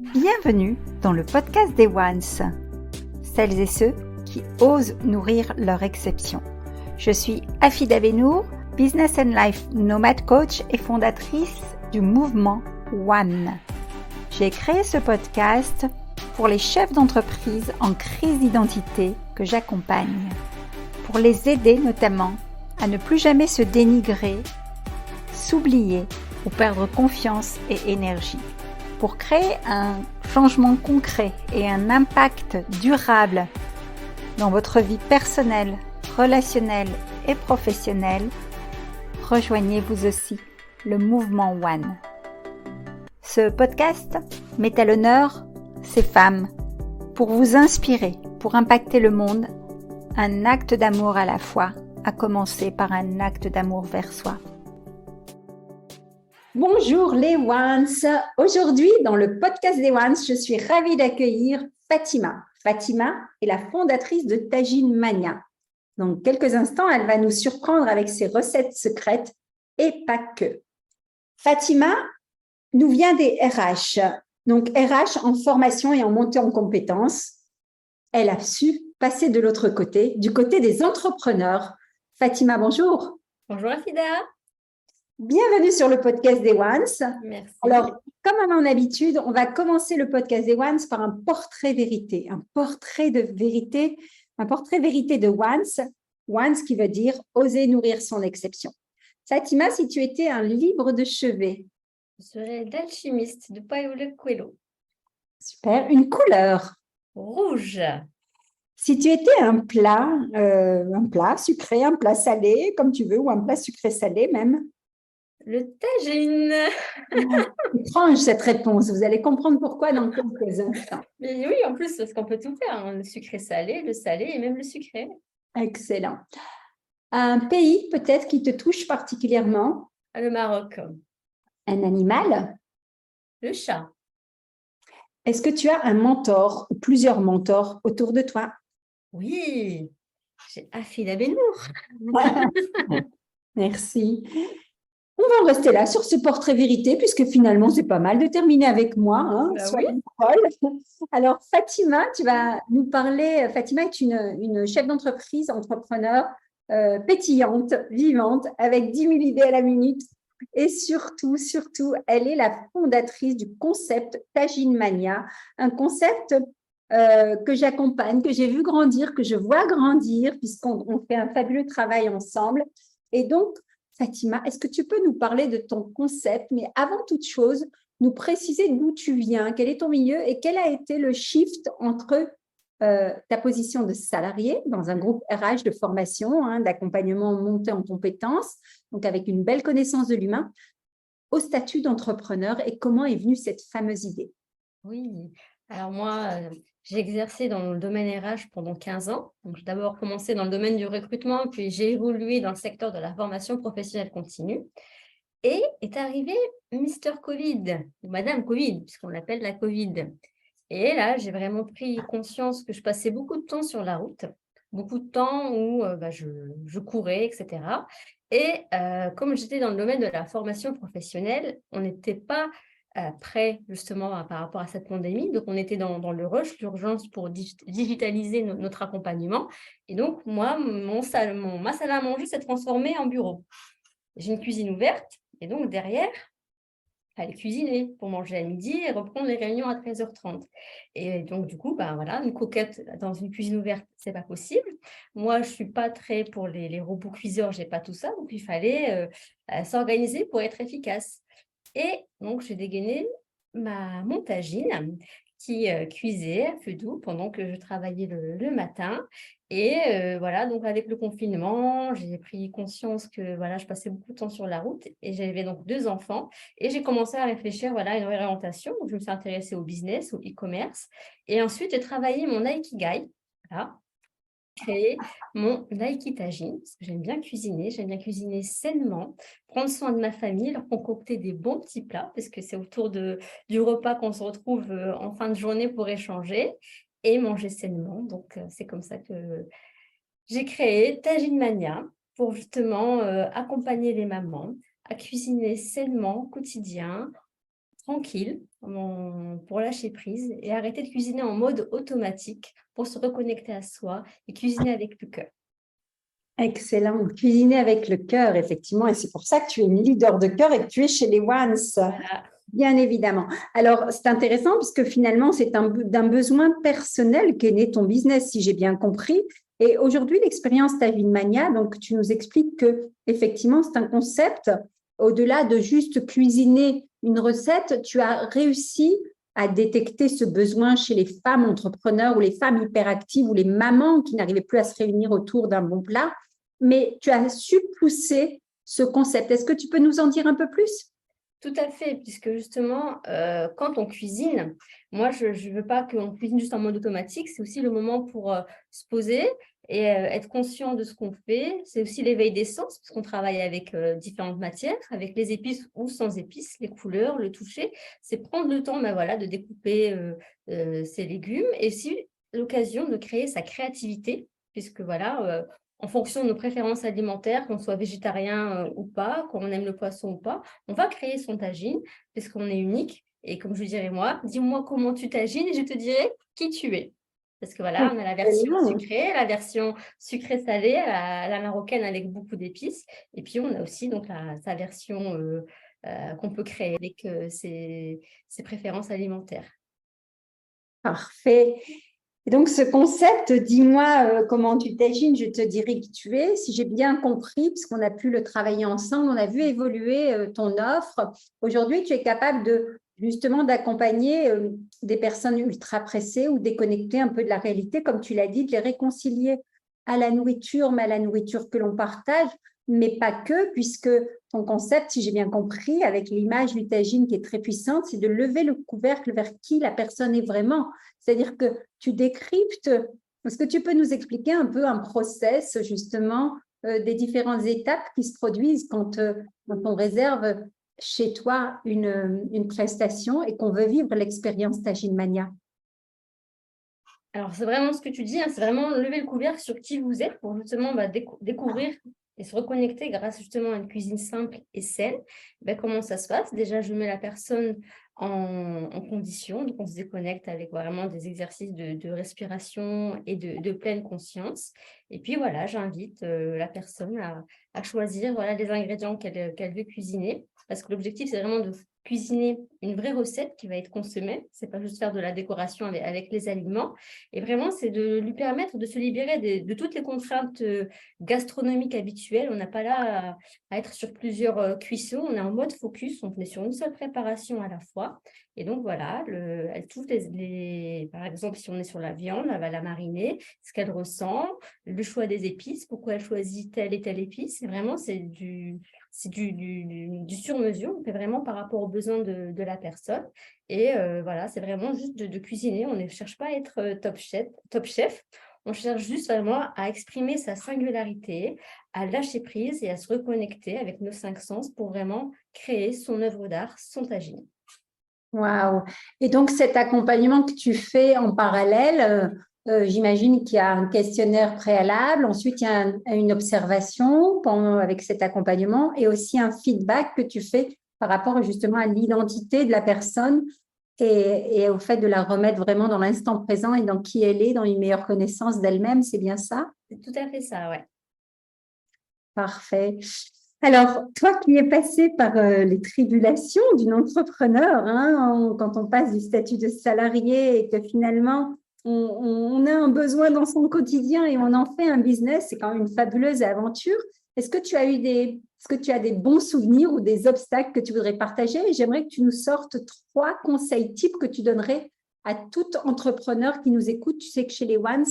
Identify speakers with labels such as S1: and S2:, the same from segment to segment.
S1: Bienvenue dans le podcast des Ones, celles et ceux qui osent nourrir leur exception. Je suis Afida Benour, Business and Life Nomad Coach et fondatrice du mouvement One. J'ai créé ce podcast pour les chefs d'entreprise en crise d'identité que j'accompagne, pour les aider notamment à ne plus jamais se dénigrer, s'oublier ou perdre confiance et énergie, pour créer un changement concret et un impact durable dans votre vie personnelle, relationnelle et professionnelle. Rejoignez vous aussi le mouvement One. Ce podcast met à l'honneur ces femmes pour vous inspirer, pour impacter le monde, un acte d'amour à la fois, à commencer par un acte d'amour vers soi. Bonjour les Ones. Aujourd'hui, dans le podcast des Ones, je suis ravie d'accueillir Fatima. Fatima est la fondatrice de Tajine Mania. Dans quelques instants, elle va nous surprendre avec ses recettes secrètes et pas que. Fatima nous vient des RH. Donc RH en formation et en montée en compétences. Elle a su passer de l'autre côté, du côté des entrepreneurs. Fatima, bonjour.
S2: Bonjour Afida.
S1: Bienvenue sur le podcast des Ones.
S2: Merci.
S1: Alors, comme à mon habitude, on va commencer le podcast des Ones par un portrait vérité. Un portrait vérité de Ones. Ones qui veut dire oser nourrir son exception. Fatima, si tu étais un livre de chevet.
S2: Je serais l'alchimiste de Paulo Coelho.
S1: Super. Une couleur.
S2: Rouge.
S1: Si tu étais un plat sucré, un plat salé, comme tu veux, ou un plat sucré-salé même.
S2: Le tagine.
S1: Étrange cette réponse, vous allez comprendre pourquoi dans quelques instants.
S2: Mais oui, en plus, parce qu'on peut tout faire, hein. Le sucré-salé, le salé et même le sucré.
S1: Excellent. Un pays peut-être qui te touche particulièrement?
S2: Le Maroc.
S1: Un animal?
S2: Le chat.
S1: Est-ce que tu as un mentor ou plusieurs mentors autour de toi?
S2: Oui, j'ai Afida Benour.
S1: Merci. On va en rester là sur ce portrait vérité, puisque finalement, c'est pas mal de terminer avec moi. Hein,
S2: Oui.
S1: Alors, Fatima, tu vas nous parler. Fatima est une chef d'entreprise, entrepreneur pétillante, vivante, avec 10 000 idées à la minute. Et surtout, elle est la fondatrice du concept Tajine Mania, un concept que j'accompagne, que j'ai vu grandir, que je vois grandir, puisqu'on fait un fabuleux travail ensemble. Et donc, Fatima, est-ce que tu peux nous parler de ton concept, mais avant toute chose, nous préciser d'où tu viens, quel est ton milieu et quel a été le shift entre ta position de salarié dans un groupe RH de formation, d'accompagnement montée en compétences, donc avec une belle connaissance de l'humain, au statut d'entrepreneur et comment est venue cette fameuse idée?
S2: Oui, alors moi, j'ai exercé dans le domaine RH pendant 15 ans. Donc, j'ai d'abord commencé dans le domaine du recrutement, puis j'ai évolué dans le secteur de la formation professionnelle continue. Et est arrivé Mister Covid, ou Madame Covid, puisqu'on l'appelle la Covid. Et là, j'ai vraiment pris conscience que je passais beaucoup de temps sur la route, beaucoup de temps où je courais, etc. Et comme j'étais dans le domaine de la formation professionnelle, on n'était pas prêt justement par rapport à cette pandémie. Donc, on était dans le rush, l'urgence pour digitaliser notre accompagnement. Et donc, moi, ma salle à manger s'est transformée en bureau. J'ai une cuisine ouverte et donc derrière, il fallait cuisiner pour manger à midi et reprendre les réunions à 13h30. Et donc, du coup, une coquette dans une cuisine ouverte, ce n'est pas possible. Moi, je ne suis pas très pour les robots cuiseurs, je n'ai pas tout ça. Donc, il fallait s'organiser pour être efficace. Et donc, j'ai dégainé mon tagine qui cuisait à feu doux pendant que je travaillais le matin. Et voilà, donc avec le confinement, j'ai pris conscience que je passais beaucoup de temps sur la route et j'avais donc 2 enfants. Et j'ai commencé à réfléchir à une orientation. Donc, je me suis intéressée au business, au e-commerce. Et ensuite, j'ai travaillé mon Aikigai. Voilà. Créer mon Aikitagine, parce que j'aime bien cuisiner sainement, prendre soin de ma famille, leur concocter des bons petits plats, parce que c'est autour du repas qu'on se retrouve en fin de journée pour échanger et manger sainement. Donc, c'est comme ça que j'ai créé Tajine Mania pour justement accompagner les mamans à cuisiner sainement au quotidien, tranquille pour lâcher prise et arrêter de cuisiner en mode automatique pour se reconnecter à soi et cuisiner avec le cœur.
S1: Excellent. Cuisiner avec le cœur, effectivement. Et c'est pour ça que tu es une leader de cœur et que tu es chez les Ones,
S2: Voilà.
S1: bien évidemment. Alors, c'est intéressant parce que finalement, c'est d'un besoin personnel qu'est né ton business, si j'ai bien compris. Et aujourd'hui, l'expérience Tagine Mania, donc tu nous expliques que effectivement, c'est un concept. Au-delà de juste cuisiner une recette, tu as réussi à détecter ce besoin chez les femmes entrepreneurs ou les femmes hyperactives ou les mamans qui n'arrivaient plus à se réunir autour d'un bon plat. Mais tu as su pousser ce concept. Est-ce que tu peux nous en dire un peu plus?
S2: Tout à fait, puisque justement, quand on cuisine, moi, je ne veux pas qu'on cuisine juste en mode automatique. C'est aussi le moment pour se poser et être conscient de ce qu'on fait. C'est aussi l'éveil des sens, parce qu'on travaille avec différentes matières, avec les épices ou sans épices, les couleurs, le toucher. C'est prendre le temps voilà, de découper ses légumes et aussi l'occasion de créer sa créativité, puisque voilà, en fonction de nos préférences alimentaires, qu'on soit végétarien ou pas, qu'on aime le poisson ou pas, on va créer son tagine puisqu'on est unique. Et comme je dirais moi, dis-moi comment tu tagines et je te dirai qui tu es. Parce que voilà, on a la version sucrée, la version sucrée-salée à la marocaine avec beaucoup d'épices. Et puis, on a aussi donc sa version qu'on peut créer avec ses préférences alimentaires.
S1: Parfait. Et donc, ce concept, dis-moi comment tu t'agines, je te dirai qui tu es. Si j'ai bien compris, puisqu'on a pu le travailler ensemble, on a vu évoluer ton offre. Aujourd'hui, tu es capable justement d'accompagner des personnes ultra pressées ou déconnectées un peu de la réalité, comme tu l'as dit, de les réconcilier à la nourriture, mais à la nourriture que l'on partage, mais pas que, puisque ton concept, si j'ai bien compris, avec l'image du tagine qui est très puissante, c'est de lever le couvercle vers qui la personne est vraiment. C'est-à-dire que tu décryptes. Est-ce que tu peux nous expliquer un peu un process, justement, des différentes étapes qui se produisent quand on réserve chez toi une prestation et qu'on veut vivre l'expérience Tagine Mania?
S2: Alors, c'est vraiment ce que tu dis, hein, c'est vraiment lever le couvercle sur qui vous êtes pour justement découvrir et se reconnecter grâce justement à une cuisine simple et saine. Comment ça se passe? Déjà, je mets la personne en condition, donc on se déconnecte avec vraiment des exercices de respiration et de pleine conscience. Et puis voilà, j'invite la personne à choisir voilà, les ingrédients qu'elle veut cuisiner, parce que l'objectif, c'est vraiment de cuisiner une vraie recette qui va être consommée. C'est pas juste faire de la décoration avec les aliments. Et vraiment, c'est de lui permettre de se libérer de toutes les contraintes gastronomiques habituelles. On n'a pas là à être sur plusieurs cuissons. On est en mode focus. On est sur une seule préparation à la fois. Et donc, voilà, elle touche par exemple, si on est sur la viande, elle va la mariner, ce qu'elle ressent, le choix des épices, pourquoi elle choisit telle et telle épice. Et vraiment, c'est du sur-mesure. On fait vraiment par rapport aux besoins de la personne. Et voilà, c'est vraiment juste de cuisiner. On ne cherche pas à être top chef. On cherche juste vraiment à exprimer sa singularité, à lâcher prise et à se reconnecter avec nos 5 sens pour vraiment créer son œuvre d'art, son tagine.
S1: Waouh! Et donc, cet accompagnement que tu fais en parallèle, j'imagine qu'il y a un questionnaire préalable, ensuite il y a une observation avec cet accompagnement et aussi un feedback que tu fais par rapport justement à l'identité de la personne et au fait de la remettre vraiment dans l'instant présent et dans qui elle est, dans une meilleure connaissance d'elle-même, c'est bien ça?
S2: C'est tout à fait ça, ouais.
S1: Parfait. Alors, toi qui es passé par les tribulations d'une entrepreneur, hein, quand on passe du statut de salarié et que finalement, on a un besoin dans son quotidien et on en fait un business, c'est quand même une fabuleuse aventure. Est-ce que tu as des bons souvenirs ou des obstacles que tu voudrais partager? Et j'aimerais que tu nous sortes 3 conseils types que tu donnerais à tout entrepreneur qui nous écoute. Tu sais que chez les Ones,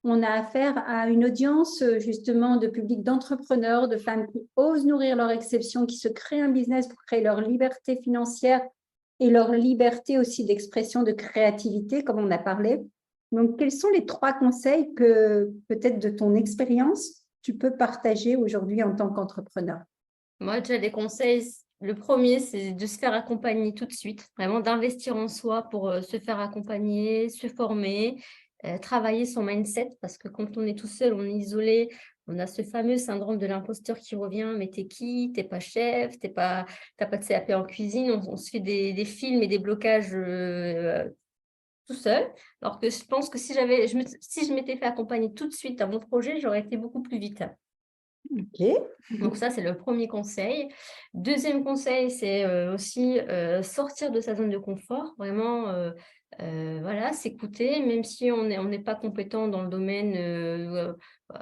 S1: on a affaire à une audience justement de public d'entrepreneurs, de femmes qui osent nourrir leur exception, qui se créent un business pour créer leur liberté financière et leur liberté aussi d'expression, de créativité, comme on a parlé. Donc, quels sont les 3 conseils que peut-être de ton expérience, tu peux partager aujourd'hui en tant qu'entrepreneur?
S2: Moi, déjà, des conseils. Le premier, c'est de se faire accompagner tout de suite, vraiment d'investir en soi pour se faire accompagner, se former, travailler son mindset, parce que quand on est tout seul, on est isolé, on a ce fameux syndrome de l'imposteur qui revient. Mais t'es qui? T'es pas chef, t'as pas de CAP en cuisine. On se fait des films et des blocages tout seul. Alors que je pense que si je m'étais fait accompagner tout de suite dans mon projet, j'aurais été beaucoup plus vite.
S1: Ok.
S2: Donc ça, c'est le premier conseil. Deuxième conseil, c'est aussi sortir de sa zone de confort, vraiment voilà, s'écouter, même si on n'est pas compétent dans le domaine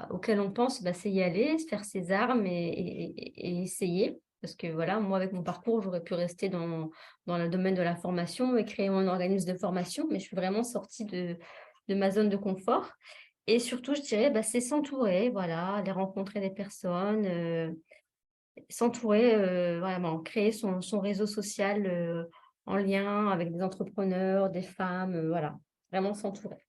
S2: auquel on pense, bah, c'est y aller, se faire ses armes et essayer. Parce que voilà, moi, avec mon parcours, j'aurais pu rester dans le domaine de la formation et créer mon organisme de formation, mais je suis vraiment sortie de ma zone de confort. Et surtout, je dirais, bah, c'est s'entourer, voilà, aller rencontrer des personnes, s'entourer, vraiment, créer son réseau social en lien avec des entrepreneurs, des femmes, voilà, vraiment s'entourer.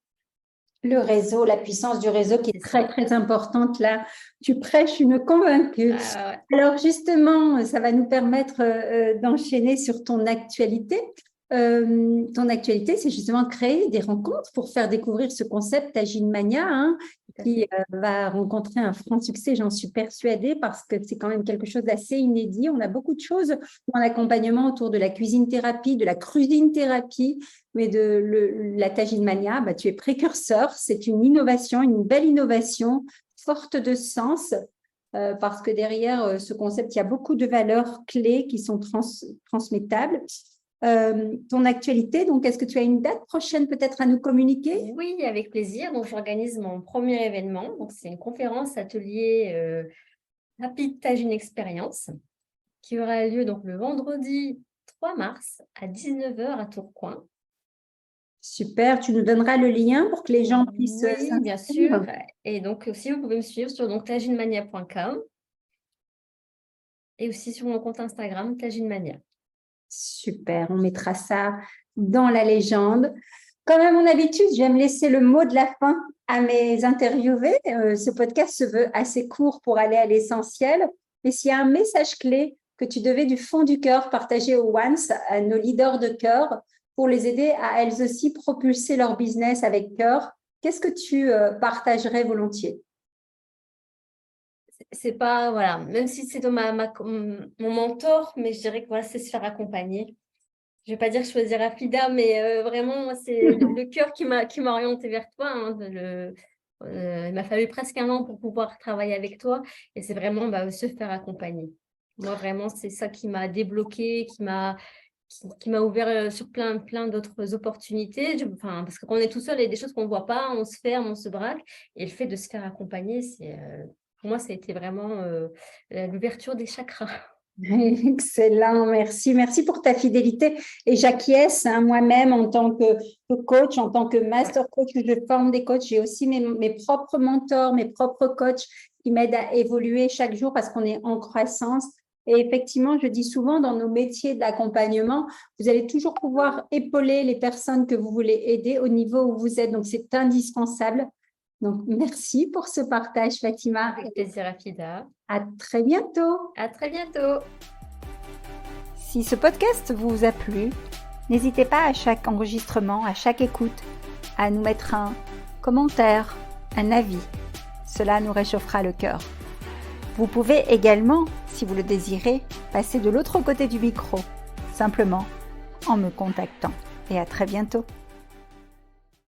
S1: Le réseau, la puissance du réseau qui est
S2: C'est
S1: très,
S2: ça.
S1: très importante là. Tu prêches une convaincue.
S2: Ouais.
S1: Alors justement, ça va nous permettre d'enchaîner sur ton actualité. Ton actualité, c'est justement créer des rencontres pour faire découvrir ce concept Agile Mania, hein, qui va rencontrer un franc succès, j'en suis persuadée, parce que c'est quand même quelque chose d'assez inédit. On a beaucoup de choses dans l'accompagnement autour de la cuisine thérapie, de la cuisine thérapie, mais de la Agile Mania, bah, tu es précurseur. C'est une innovation, une belle innovation, forte de sens. Parce que derrière ce concept, il y a beaucoup de valeurs clés qui sont transmettables. Ton actualité, donc est-ce que tu as une date prochaine peut-être à nous communiquer?
S2: Oui, avec plaisir. Donc, j'organise mon premier événement. Donc, c'est une conférence atelier rapide Tagine Expérience qui aura lieu donc le vendredi 3 mars à 19h à Tourcoing.
S1: Super, tu nous donneras le lien pour que les gens puissent
S2: Oui, bien sûr.
S1: s'inscrire.
S2: Et donc aussi, vous pouvez me suivre sur taginemania.com et aussi sur mon compte Instagram, Taginemania.
S1: Super, on mettra ça dans la légende. Comme à mon habitude, j'aime laisser le mot de la fin à mes interviewés. Ce podcast se veut assez court pour aller à l'essentiel. Mais s'il y a un message clé que tu devais du fond du cœur partager aux Once, à nos leaders de cœur, pour les aider à elles aussi propulser leur business avec cœur, qu'est-ce que tu partagerais volontiers?
S2: C'est pas, voilà, même si c'est mon mentor, mais je dirais que voilà, c'est se faire accompagner. Je vais pas dire choisir Afida, mais vraiment, moi, c'est le cœur qui m'a orientée vers toi. Hein, il m'a fallu presque 1 an pour pouvoir travailler avec toi. Et c'est vraiment se faire accompagner. Moi, vraiment, c'est ça qui m'a débloqué, qui m'a ouvert sur plein d'autres opportunités. Parce que quand on est tout seul, il y a des choses qu'on ne voit pas, on se ferme, on se braque. Et le fait de se faire accompagner, pour moi, ça a été vraiment l'ouverture des chakras.
S1: Excellent, merci. Merci pour ta fidélité. Et j'acquiesce, hein, moi-même, en tant que coach, en tant que master coach, je forme des coachs. J'ai aussi mes propres mentors, mes propres coachs qui m'aident à évoluer chaque jour parce qu'on est en croissance. Et effectivement, je dis souvent dans nos métiers d'accompagnement, vous allez toujours pouvoir épauler les personnes que vous voulez aider au niveau où vous êtes. Donc, c'est indispensable. Donc, merci pour ce partage, Fatima.
S2: Avec plaisir, Afida.
S1: À très bientôt.
S2: À très bientôt.
S1: Si ce podcast vous a plu, n'hésitez pas à chaque enregistrement, à chaque écoute, à nous mettre un commentaire, un avis. Cela nous réchauffera le cœur. Vous pouvez également, si vous le désirez, passer de l'autre côté du micro, simplement en me contactant. Et à très bientôt.